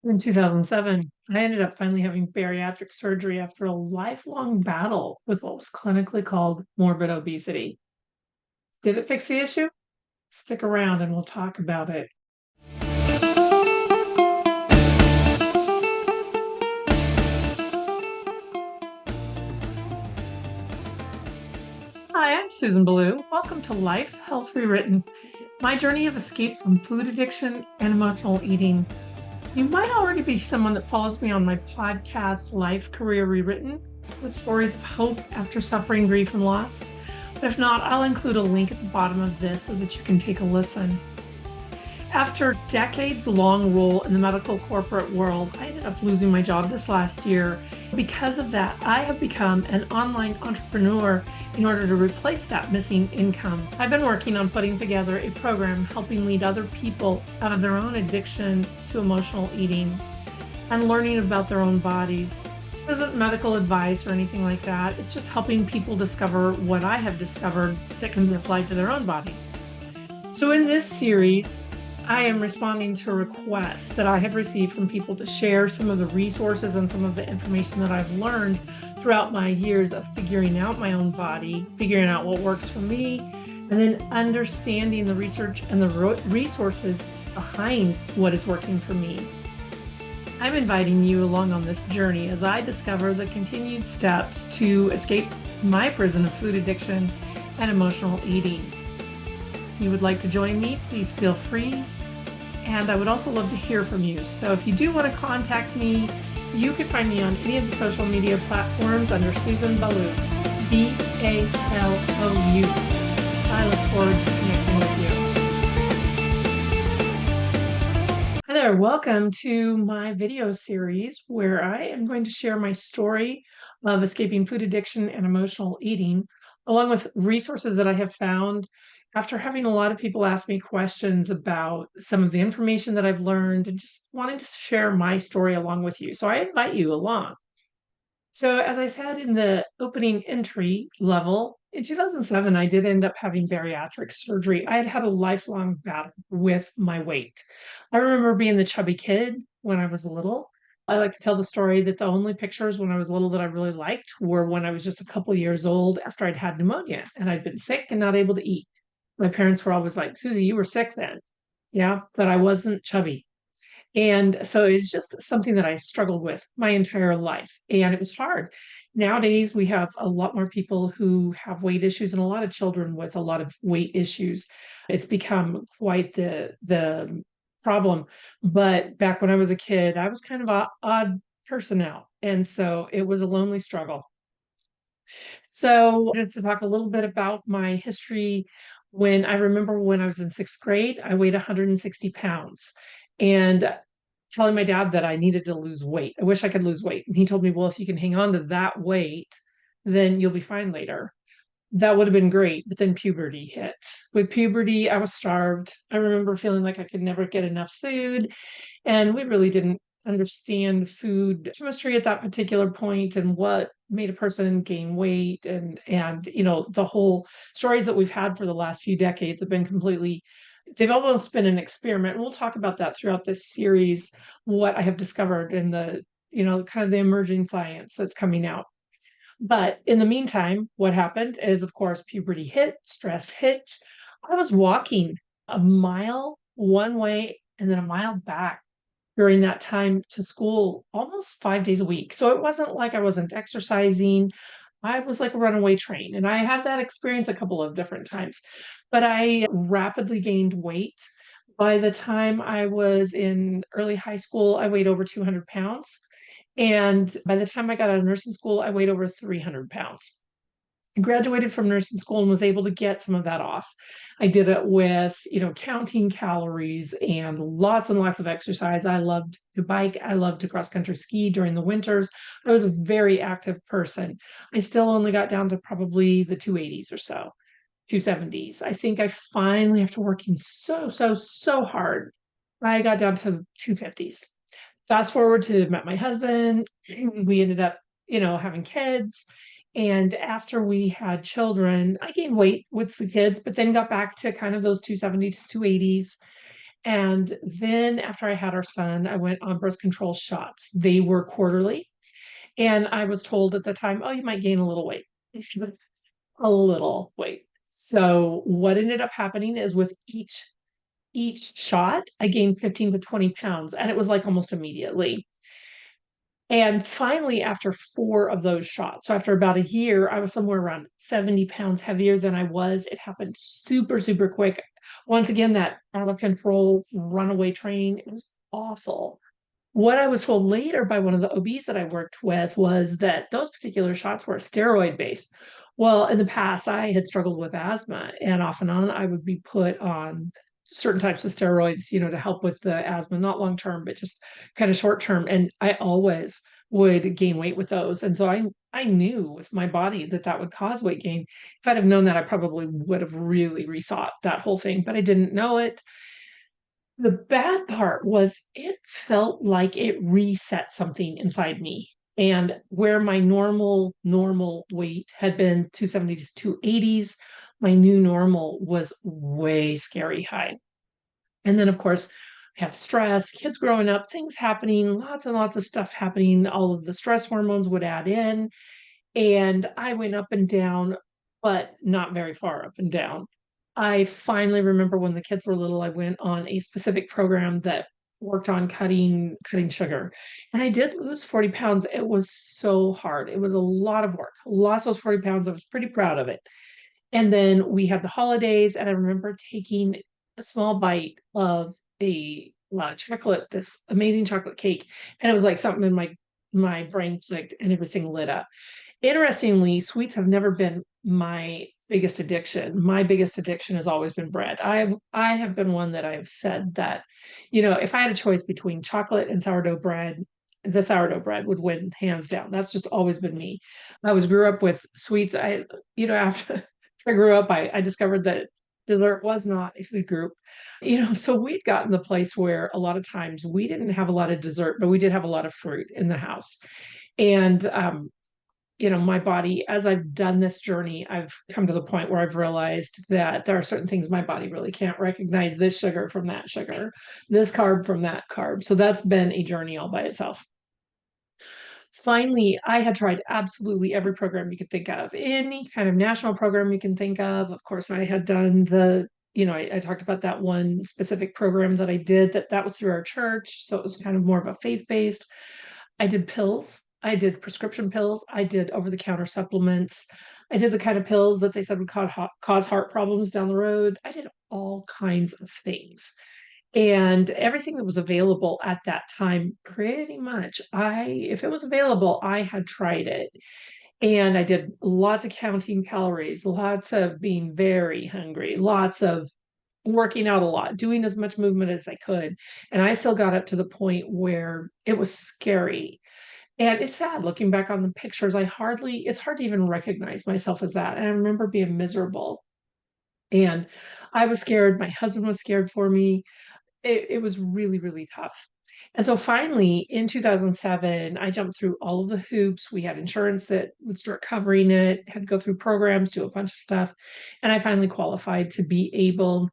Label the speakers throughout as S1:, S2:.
S1: In 2007, I ended up finally having bariatric surgery after a lifelong battle with what was clinically called morbid obesity. Did it fix the issue? Stick around and we'll talk about it. Hi, I'm Susan Balou. Welcome to Life Health Rewritten, my journey of escape from food addiction and emotional eating. You might already be someone that follows me on my podcast, Life Career Rewritten, with stories of hope after suffering grief and loss. But if not, I'll include a link at the bottom of this so that you can take a listen. After decades-long role in the medical corporate world, I ended up losing my job this last year. Because of that, I have become an online entrepreneur in order to replace that missing income. I've been working on putting together a program helping lead other people out of their own addiction to emotional eating and learning about their own bodies. This isn't medical advice or anything like that. It's just helping people discover what I have discovered that can be applied to their own bodies. So in this series, I am responding to a request that I have received from people to share some of the resources and some of the information that I've learned throughout my years of figuring out my own body, figuring out what works for me, and then understanding the research and the resources behind what is working for me. I'm inviting you along on this journey as I discover the continued steps to escape my prison of food addiction and emotional eating. If you would like to join me, please feel free. And I would also love to hear from you. So if you do want to contact me, you can find me on any of the social media platforms under Susan Balou, Balou. I look forward to connecting with you. Hi there, welcome to my video series where I am going to share my story of escaping food addiction and emotional eating, along with resources that I have found after having a lot of people ask me questions about some of the information that I've learned and just wanting to share my story along with you. So I invite you along. So as I said in the opening entry level, in 2007, I did end up having bariatric surgery. I had had a lifelong battle with my weight. I remember being the chubby kid when I was little. I like to tell the story that the only pictures when I was little that I really liked were when I was just a couple years old after I'd had pneumonia and I'd been sick and not able to eat. My parents were always like, Susie, you were sick then. Yeah, but I wasn't chubby. And so it's just something that I struggled with my entire life. And it was hard. Nowadays, we have a lot more people who have weight issues and a lot of children with a lot of weight issues. It's become quite the problem. But back when I was a kid, I was kind of an odd person out. And so it was a lonely struggle. So to talk a little bit about my history, when I remember when I was in sixth grade, I weighed 160 pounds and telling my dad that I needed to lose weight. I wish I could lose weight. And he told me, well, if you can hang on to that weight, then you'll be fine later. That would have been great. But then puberty hit. With puberty, I was starved. I remember feeling like I could never get enough food. And we really didn't understand food chemistry at that particular point and what made a person gain weight and the whole stories that we've had for the last few decades have been completely, they've almost been an experiment. And we'll talk about that throughout this series, what I have discovered in the kind of the emerging science that's coming out. But in the meantime, what happened is, of course, puberty hit, stress hit. I was walking a mile one way and then a mile back during that time to school almost 5 days a week. So it wasn't like I wasn't exercising. I was like a runaway train. And I had that experience a couple of different times. But I rapidly gained weight. By the time I was in early high school, I weighed over 200 pounds. And by the time I got out of nursing school, I weighed over 300 pounds. I graduated from nursing school and was able to get some of that off. I did it with, counting calories and lots of exercise. I loved to bike. I loved to cross country ski during the winters. I was a very active person. I still only got down to probably the 280s or so, 270s. I think I finally, after working so hard, I got down to 250s. Fast forward to met my husband. We ended up, having kids. And after we had children, I gained weight with the kids, but then got back to kind of those 270s, 280s. And then after I had our son, I went on birth control shots. They were quarterly. And I was told at the time, oh, you might gain a little weight, a little weight. So what ended up happening is with each shot, I gained 15 to 20 pounds, and it was like almost immediately. And finally, after 4 of those shots, so after about a year, I was somewhere around 70 pounds heavier than I was. It happened super, super quick. Once again, that out of control runaway train, it was awful. What I was told later by one of the OBs that I worked with was that those particular shots were steroid based. Well, in the past, I had struggled with asthma, and off and on, I would be put on certain types of steroids, to help with the asthma, not long term, but just kind of short term. And I always would gain weight with those. And so I knew with my body that that would cause weight gain. If I'd have known that, I probably would have really rethought that whole thing, but I didn't know it. The bad part was it felt like it reset something inside me. And where my normal weight had been 270s, 280s, my new normal was way scary high. And then, of course, I have stress, kids growing up, things happening, lots and lots of stuff happening. All of the stress hormones would add in. And I went up and down, but not very far up and down. I finally remember when the kids were little, I went on a specific program that worked on cutting sugar. And I did lose 40 pounds. It was so hard. It was a lot of work. Lost those 40 pounds. I was pretty proud of it. And then we had the holidays, and I remember taking a small bite of a chocolate, this amazing chocolate cake. And it was like something in my brain clicked and everything lit up. Interestingly, sweets have never been my biggest addiction. My biggest addiction has always been bread. I have been one that I've said that, if I had a choice between chocolate and sourdough bread, the sourdough bread would win hands down. That's just always been me. Grew up with sweets. After I grew up, I discovered that dessert was not a food group. So we'd gotten the place where a lot of times we didn't have a lot of dessert, but we did have a lot of fruit in the house. And my body, as I've done this journey, I've come to the point where I've realized that there are certain things my body really can't recognize, this sugar from that sugar, this carb from that carb. So that's been a journey all by itself. Finally, I had tried absolutely every program you could think of, any kind of national program you can think of. Of course, I had done I talked about that one specific program that I did that was through our church. So it was kind of more of a faith-based. I did pills. I did prescription pills. I did over-the-counter supplements. I did the kind of pills that they said would cause heart problems down the road. I did all kinds of things. And everything that was available at that time, pretty much, if it was available, I had tried it. And I did lots of counting calories, lots of being very hungry, lots of working out a lot, doing as much movement as I could. And I still got up to the point where it was scary. And it's sad looking back on the pictures. It's hard to even recognize myself as that. And I remember being miserable. And I was scared. My husband was scared for me. It was really, really tough. And so finally in 2007, I jumped through all of the hoops. We had insurance that would start covering it, had to go through programs, do a bunch of stuff. And I finally qualified to be able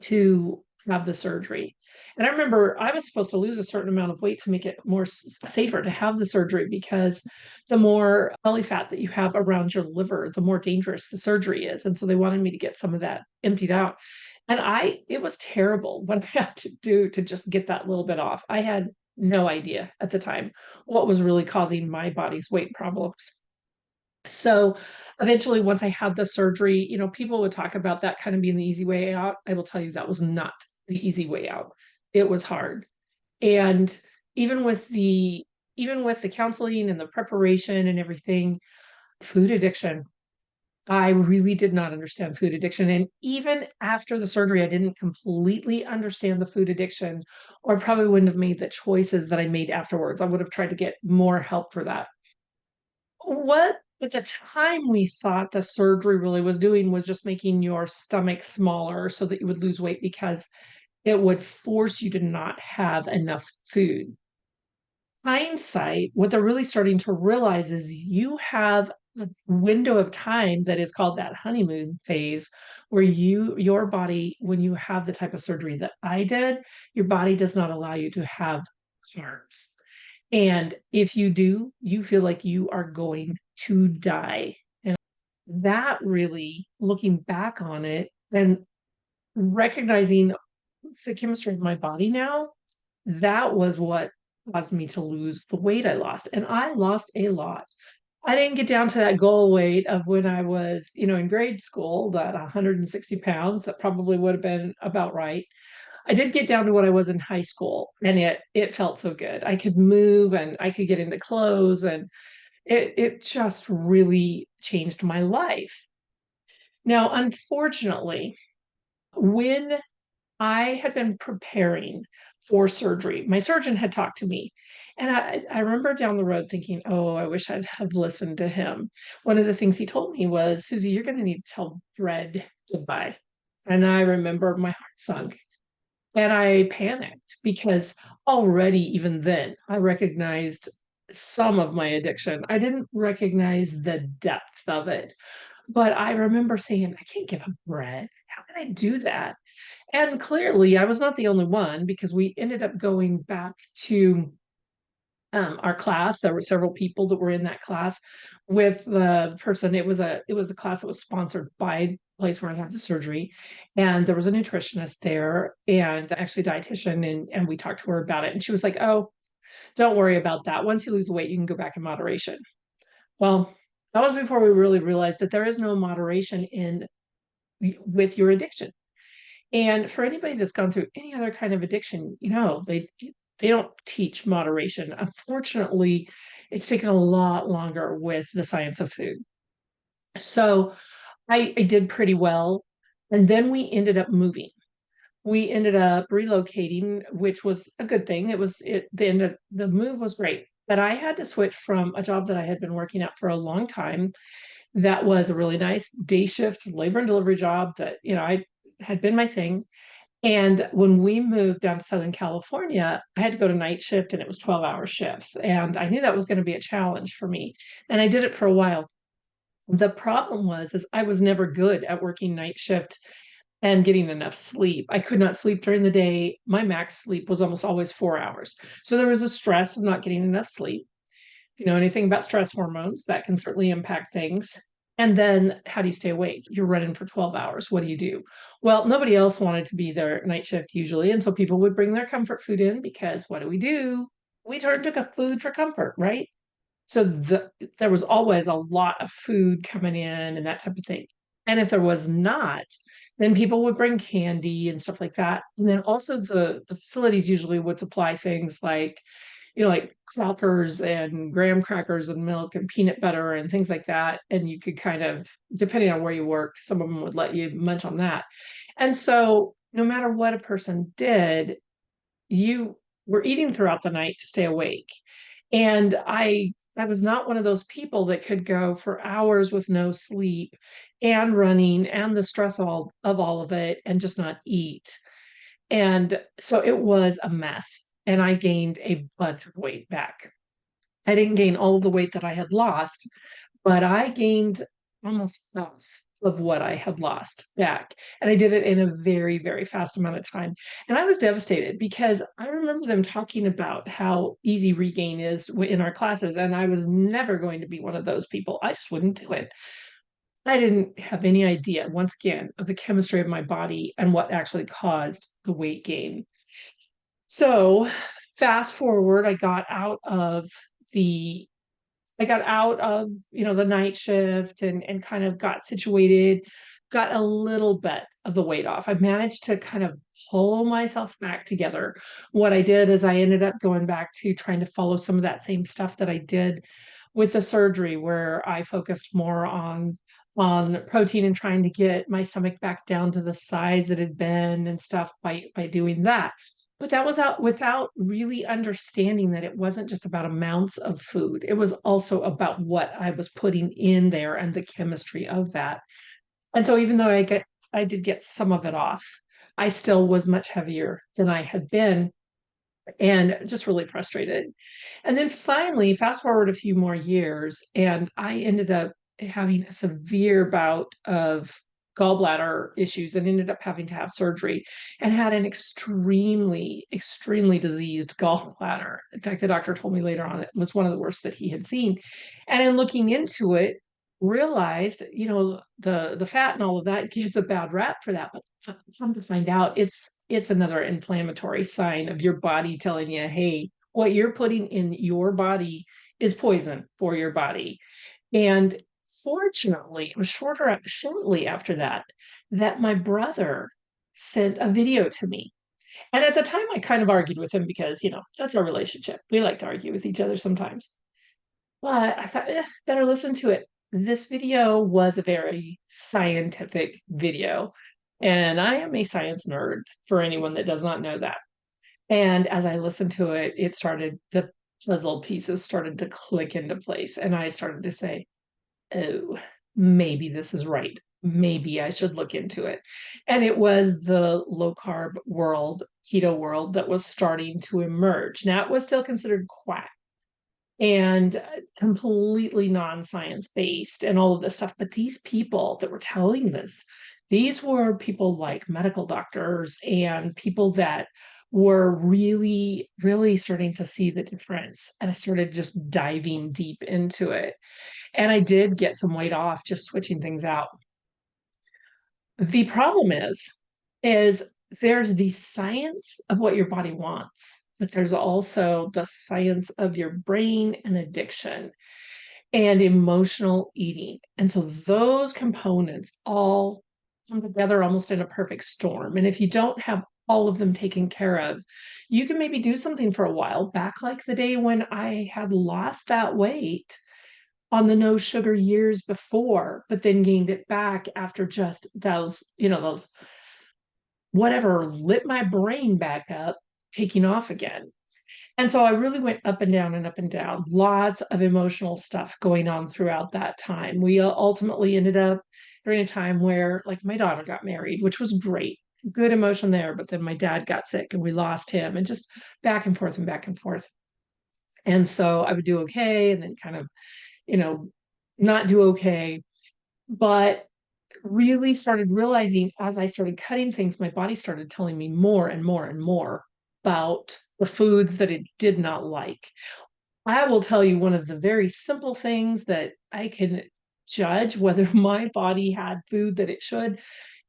S1: to have the surgery. And I remember I was supposed to lose a certain amount of weight to make it more safer to have the surgery, because the more belly fat that you have around your liver, the more dangerous the surgery is. And so they wanted me to get some of that emptied out. And it was terrible what I had to do to just get that little bit off. I had no idea at the time what was really causing my body's weight problems. So eventually, once I had the surgery, people would talk about that kind of being the easy way out. I will tell you that was not the easy way out. It was hard. And even with the even with the counseling and the preparation and everything, food addiction, I really did not understand food addiction. And even after the surgery, I didn't completely understand the food addiction, or I probably wouldn't have made the choices that I made afterwards. I would have tried to get more help for that. What at the time we thought the surgery really was doing was just making your stomach smaller so that you would lose weight, because it would force you to not have enough food. Hindsight, what they're really starting to realize is you have a window of time that is called that honeymoon phase, where your body, when you have the type of surgery that I did, your body does not allow you to have carbs. And if you do, you feel like you are going to die. And that really, looking back on it and recognizing the chemistry of my body now, that was what caused me to lose the weight I lost. And I lost a lot. I didn't get down to that goal weight of when I was, in grade school, that 160 pounds. That probably would have been about right. I did get down to what I was in high school, and it felt so good. I could move and I could get into clothes, and it just really changed my life. Now, unfortunately, when I had been preparing for surgery, my surgeon had talked to me, and I remember down the road thinking, oh, I wish I'd have listened to him. One of the things he told me was, Susie, you're going to need to tell bread goodbye. And I remember my heart sunk. And I panicked because already, even then, I recognized some of my addiction. I didn't recognize the depth of it, but I remember saying, I can't give up bread. How can I do that? And clearly, I was not the only one because we ended up going back to our class. There were several people that were in that class with the person. It was a class that was sponsored by the place where I had the surgery, and there was a nutritionist there and actually a dietitian, and we talked to her about it, and she was like, "Oh, don't worry about that. Once you lose weight, you can go back in moderation." Well, that was before we really realized that there is no moderation in with your addiction. And for anybody that's gone through any other kind of addiction, they don't teach moderation. Unfortunately, it's taken a lot longer with the science of food. So I did pretty well. And then we ended up moving. We ended up relocating, which was a good thing. The move was great. But I had to switch from a job that I had been working at for a long time. That was a really nice day shift labor and delivery job that, I had been my thing. And when we moved down to Southern California, I had to go to night shift, and it was 12-hour shifts. And I knew that was going to be a challenge for me. And I did it for a while. The problem is I was never good at working night shift and getting enough sleep. I could not sleep during the day. My max sleep was almost always 4 hours. So there was a stress of not getting enough sleep. If you know anything about stress hormones, that can certainly impact things. And then how do you stay awake? You're running for 12 hours. What do you do? Well, nobody else wanted to be there night shift usually. And so people would bring their comfort food in because what do? We turn to food for comfort, right? So there was always a lot of food coming in and that type of thing. And if there was not, then people would bring candy and stuff like that. And then also the facilities usually would supply things like crackers and graham crackers and milk and peanut butter and things like that. And you could kind of, depending on where you worked, some of them would let you munch on that. And so no matter what a person did, you were eating throughout the night to stay awake. And I was not one of those people that could go for hours with no sleep and running and the stress of all of it and just not eat. And so it was a mess. And I gained a bunch of weight back. I didn't gain all of the weight that I had lost, but I gained almost half of what I had lost back. And I did it in a very, very fast amount of time. And I was devastated because I remember them talking about how easy regain is in our classes. And I was never going to be one of those people. I just wouldn't do it. I didn't have any idea, once again, of the chemistry of my body and what actually caused the weight gain. So fast forward, the I got out of, the night shift and kind of got situated, got a little bit of the weight off. I managed to kind of pull myself back together. What I did is I ended up going back to trying to follow some of that same stuff that I did with the surgery, where I focused more on protein and trying to get my stomach back down to the size it had been and stuff by doing that. But that was out without really understanding that it wasn't just about amounts of food. It was also about what I was putting in there and the chemistry of that. And so even though I did get some of it off, I still was much heavier than I had been and just really frustrated. And then finally, fast forward a few more years, and I ended up having a severe bout of gallbladder issues and ended up having to have surgery and had an extremely, extremely diseased gallbladder. In fact, the doctor told me later on it was one of the worst that he had seen. And in looking into it, realized, the fat and all of that gets a bad rap for that, but come to find out, it's another inflammatory sign of your body telling you, hey, what you're putting in your body is poison for your body. And fortunately, it was shortly after that that my brother sent a video to me. And at the time, I kind of argued with him because, that's our relationship. We like to argue with each other sometimes. But I thought, better listen to it. This video was a very scientific video. And I am a science nerd for anyone that does not know that. And as I listened to it, the puzzle pieces started to click into place. And I started to say, oh, maybe this is right. Maybe I should look into it. And it was the low carb world, keto world that was starting to emerge. Now, it was still considered quack and completely non-science based and all of this stuff. But these people that were telling this, these were people like medical doctors and people that were really, really starting to see the difference. And I started just diving deep into it. And I did get some weight off just switching things out. The problem is there's the science of what your body wants, but there's also the science of your brain and addiction and emotional eating. And so those components all come together almost in a perfect storm. And if you don't have all of them taken care of, you can maybe do something for a while, back like the day when I had lost that weight on the no sugar years before, but then gained it back after just those whatever lit my brain back up, taking off again. And so I really went up and down and up and down, lots of emotional stuff going on throughout that time. We ultimately ended up during a time where, like, my daughter got married, which was great, good emotion there. But then my dad got sick and we lost him, and just back and forth and back and forth. And so I would do okay and then kind of, you know, not do okay. But really started realizing as I started cutting things, my body started telling me more and more and more about the foods that it did not like. I will tell you one of the very simple things that I can judge whether my body had food that it should.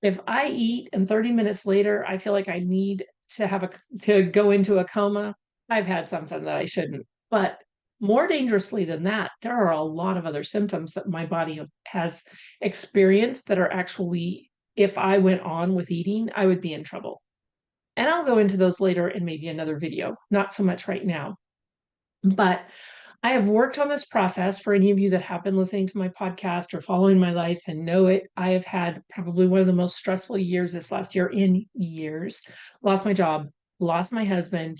S1: If I eat and 30 minutes later I feel like I need to go into a coma, I've had something that I shouldn't. But more dangerously than that, there are a lot of other symptoms that my body has experienced that are actually, if I went on with eating, I would be in trouble. And I'll go into those later in maybe another video, not so much right now. But I have worked on this process. For any of you that have been listening to my podcast or following my life and know it, I have had probably one of the most stressful years this last year in years. Lost my job, lost my husband,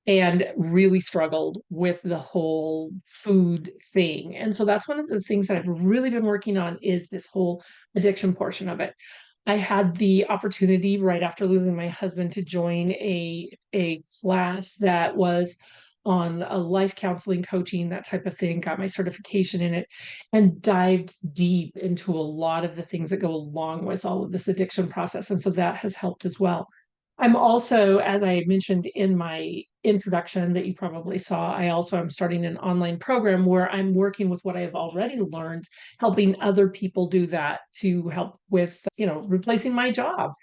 S1: and really struggled with the whole food thing. And so that's one of the things that I've really been working on, is this whole addiction portion of it. I had the opportunity right after losing my husband to join a class that was on a life counseling, coaching, that type of thing, got my certification in it, and dived deep into a lot of the things that go along with all of this addiction process. And so that has helped as well. I'm also, as I mentioned in my introduction that you probably saw, I also am starting an online program where I'm working with what I have already learned, helping other people do that to help with, replacing my job.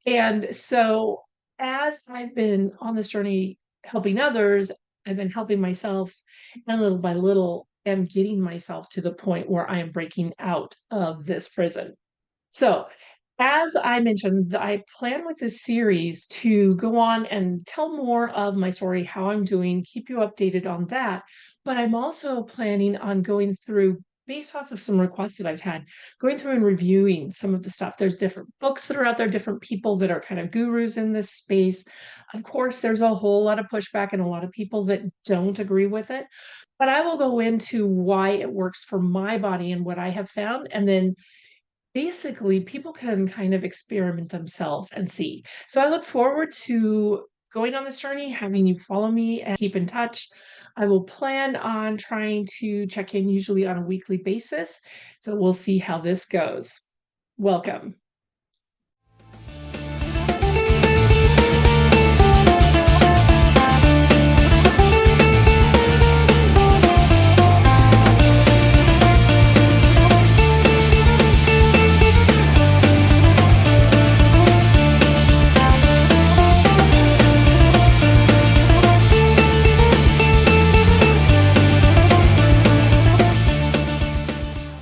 S1: And so as I've been on this journey helping others, I've been helping myself, and little by little am getting myself to the point where I am breaking out of this prison. So, as I mentioned, I plan with this series to go on and tell more of my story, how I'm doing, keep you updated on that. But I'm also planning on going through, based off of some requests that I've had, going through and reviewing some of the stuff. There's different books that are out there, different people that are kind of gurus in this space. Of course, there's a whole lot of pushback and a lot of people that don't agree with it. But I will go into why it works for my body and what I have found, and then basically people can kind of experiment themselves and see. So I look forward to going on this journey, having you follow me and keep in touch. I will plan on trying to check in usually on a weekly basis. So we'll see how this goes. Welcome.